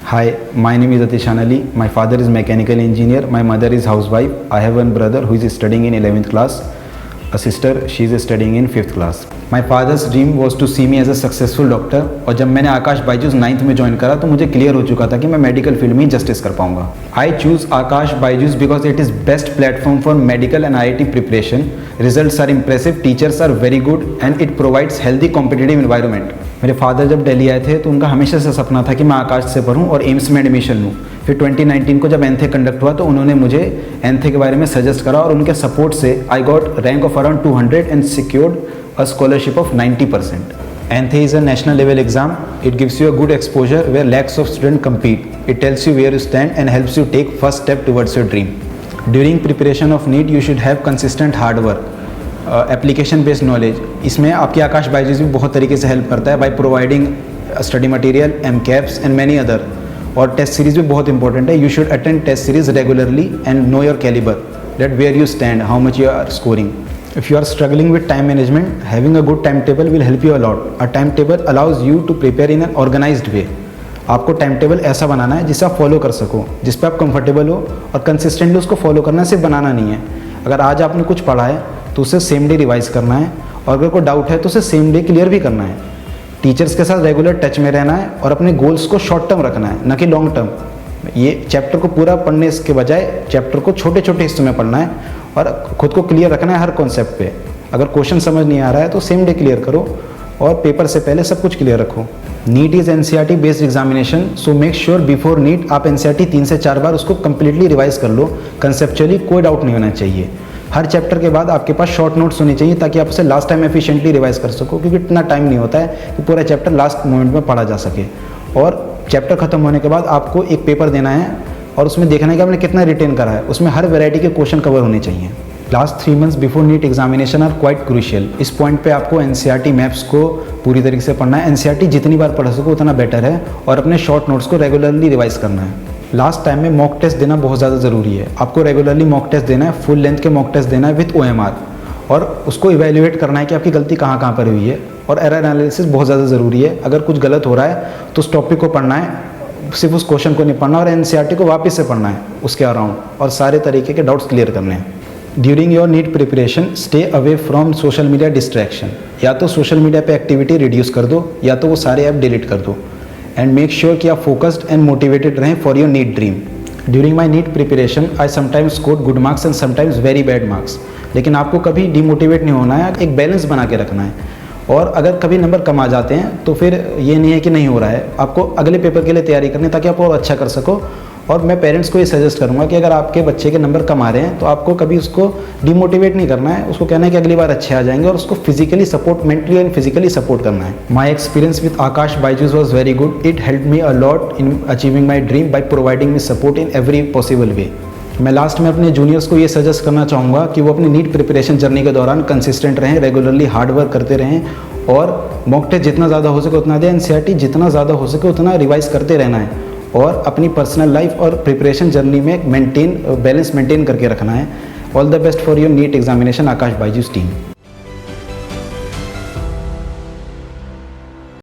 Hi, my name is Atishan Ali. My father is mechanical engineer. My mother is housewife. I have one brother who is studying in 11th class. A sister, she is studying in 5th class. My father's dream was to see me as a successful doctor. और जब मैंने आकाश Byju's 9th में join करा तो मुझे clear हो चुका था कि मैं मेडिकल फील्ड में ही जस्टिस कर पाऊंगा. I choose Akash Byju's because it is best platform for medical and IIT preparation. Results are impressive, teachers are very good and it provides healthy competitive environment. मेरे फादर जब दिल्ली आए थे तो उनका हमेशा से सपना था कि मैं आकाश से पढूं और एम्स में एडमिशन लूं. फिर 2019 को जब एंथे कंडक्ट हुआ तो उन्होंने मुझे एंथे के बारे में सजेस्ट करा और उनके सपोर्ट से I got rank of around 200 and secured a scholarship of 90%. Anthe is a national level exam. It gives you a good exposure where lakhs of students compete. It tells you where you stand and helps you take first step towards your dream. During preparation of NEET, you should have consistent hard work. Application based knowledge, इसमें आपकी आकाश बायजूस भी बहुत तरीके से help करता है by providing study material, MCAPs and many other. और test series भी बहुत इंपॉर्टेंट है. You should attend test series regularly and know your calibre, that where you stand, how much you are scoring. If you are struggling with time management, having a good timetable will help you a lot. A timetable allows you to prepare in an organized way. आपको time table ऐसा बनाना है जिससे आप follow कर सको, जिस पे आप कंफर्टेबल हो और कंसिस्टेंटली उसको फॉलो करना है, सिर्फ बनाना नहीं है. अगर आज आपने कुछ पढ़ा है तो उसे सेम डे रिवाइज करना है और अगर कोई डाउट है तो उसे सेम डे क्लियर भी करना है. टीचर्स के साथ रेगुलर टच में रहना है और अपने गोल्स को शॉर्ट टर्म रखना है, न कि लॉन्ग टर्म. ये चैप्टर को पूरा पढ़ने के बजाय चैप्टर को छोटे छोटे हिस्सों में पढ़ना है और खुद को क्लियर रखना है हर कॉन्सेप्ट पे. अगर क्वेश्चन समझ नहीं आ रहा है तो सेम डे क्लियर करो और पेपर से पहले सब कुछ क्लियर रखो. NEET is NCERT based examination, so make sure before NEET आप NCERT 3 से 4 बार उसको कम्प्लीटली रिवाइज कर लो. कंसेप्चुअली कोई डाउट नहीं होना चाहिए. हर चैप्टर के बाद आपके पास शॉर्ट नोट्स होने चाहिए ताकि आप उसे लास्ट टाइम एफिशिएंटली रिवाइज कर सको, क्योंकि इतना टाइम नहीं होता है कि पूरा चैप्टर लास्ट मोमेंट में पढ़ा जा सके. और चैप्टर खत्म होने के बाद आपको एक पेपर देना है और उसमें देखना है कि आपने कितना रिटेन करा है. उसमें हर वैरायटी के क्वेश्चन कवर होने चाहिए. Last 3 months before NEET examination are quite crucial. इस पॉइंट पे आपको NCERT मैप्स को पूरी तरीके से पढ़ना है. NCERT जितनी बार पढ़ सको उतना बेटर है और अपने शॉर्ट नोट्स को रेगुलरली रिवाइज करना है. लास्ट टाइम में मॉक टेस्ट देना बहुत ज़्यादा ज़रूरी है. आपको रेगुलरली मॉक टेस्ट देना है, फुल लेंथ के मॉक टेस्ट देना है विथ OMR और उसको इवेल्युएट करना है कि आपकी गलती कहाँ कहाँ पर हुई है. और एरर एनालिसिस बहुत ज़्यादा ज़रूरी है. अगर कुछ गलत हो रहा है तो उस टॉपिक को पढ़ना है, सिर्फ उस क्वेश्चन को नहीं पढ़ना और NCERT को वापस से पढ़ना है उसके अराउंड और सारे तरीके के डाउट्स क्लियर करने हैं. During your NEET preparation stay away from social media distraction. या तो सोशल मीडिया पे एक्टिविटी रिड्यूस कर दो या तो वो सारे ऐप डिलीट कर दो. एंड मेक श्योर कि आप फोकस्ड एंड मोटिवेटेड रहें for your NEET dream. During my NEET preparation I sometimes score good marks and sometimes very bad marks. लेकिन आपको कभी डिमोटिवेट नहीं होना है, एक बैलेंस बना के रखना है. और अगर कभी नंबर कम आ जाते हैं तो फिर ये नहीं है कि नहीं हो रहा है, आपको अगले पेपर के लिए तैयारी करनी है ताकि आप और अच्छा कर सको. और मैं पेरेंट्स को ये सजेस्ट करूंगा कि अगर आपके बच्चे के नंबर कम आ रहे हैं तो आपको कभी उसको डिमोटिवेट नहीं करना है. उसको कहना है कि अगली बार अच्छे आ जाएंगे और उसको physically support, mentally and physically support करना है. My experience with Akash Byju's was very good. It help me a lot in achieving my dream by providing me support in every possible way. मैं लास्ट में अपने juniors को ये suggest करना चाहूँगा कि वो अपनी नीट प्रिपरेशन जर्नी के दौरान कंसिस्टेंट रहें, रेगुलरली हार्ड वर्क करते रहें और मॉक टेस्ट जितना ज़्यादा हो सके उतना दें. NCERT जितना ज़्यादा हो सके उतना रिवाइज करते रहना है और अपनी पर्सनल लाइफ और प्रिपरेशन जर्नी में बैलेंस मेंटेन करके रखना है. All the best for your NEET examination Aakash Byju's team.